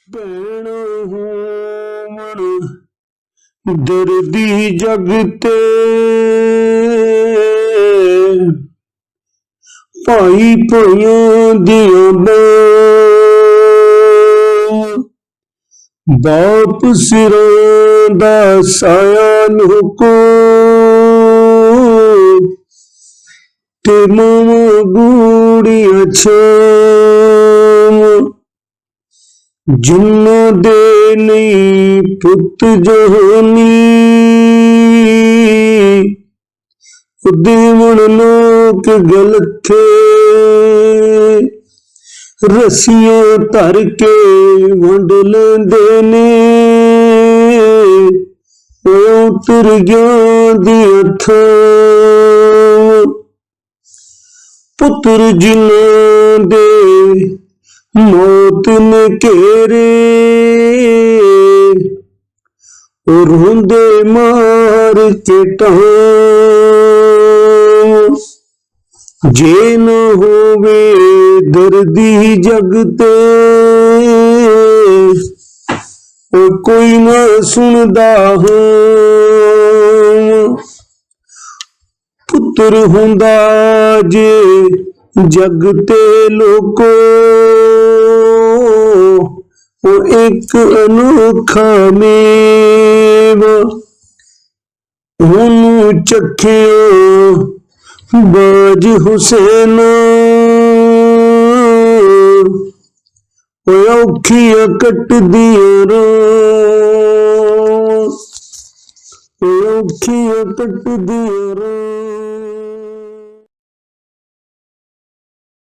ਭੈਣ ਹੋਵਣ ਦਰਦੀ ਜਗ ਤੇ, ਭਾਈ ਭਾਈਆਂ ਦੀਆਂ ਬਾਪ ਸਿਰਾਂ ਦਾ ਸਾਇਆ ਲੋਕੋ, ਤੇ ਮਾਵਾਂ ਗੂੜੀਆਂ ਛਾਂ, ਜਿਨ੍ਹਾਂ ਦੇ ਨਹੀਂ ਪੁੱਤ ਜਹਾਨੀ, ਦੇਵਣ ਲੋਕ ਗਲਥੇ ਰਸੀਆਂ ਧਰ ਕੇ ਵੰਡ ਲੈਂਦੇ ਨੇ, ਉਤਰ ਗਿਆ ਦੀਆਂ ਥਾਂ, ਪੁੱਤਰ ਜਿਨ੍ਹਾਂ ਦੇ ਮੌਤ ਨੇ ਘੇਰੇ, ਉਹ ਰੋਂਦੇ ਮਾਰ ਕੇ ਟਾਂ, ਜੇ ਨਾ ਹੋਵੇ ਦਰਦੀ ਜਗ ਤੇ, ਉਹ ਕੋਈ ਨਾ ਸੁਣਦਾ ਹਾਂ, ਪੁੱਤਰ ਹੁੰਦਾ ਜੇ ਜਗ ਤੇ ਲੋਕੋ, ਉਹ ਇੱਕ ਅਨੋਖਾ ਮੇਵਾ, ਉਹਨੂੰ ਚੱਖਿਓ ਬਾਜ ਹੁਸੈਨ, ਉਹ ਔਖੀਆਂ ਕੱਟਦੀਆਂ ਰਾਹ, ਔਖੀਆਂ ਕੱਟਦੀਆਂ ਰਾਹ।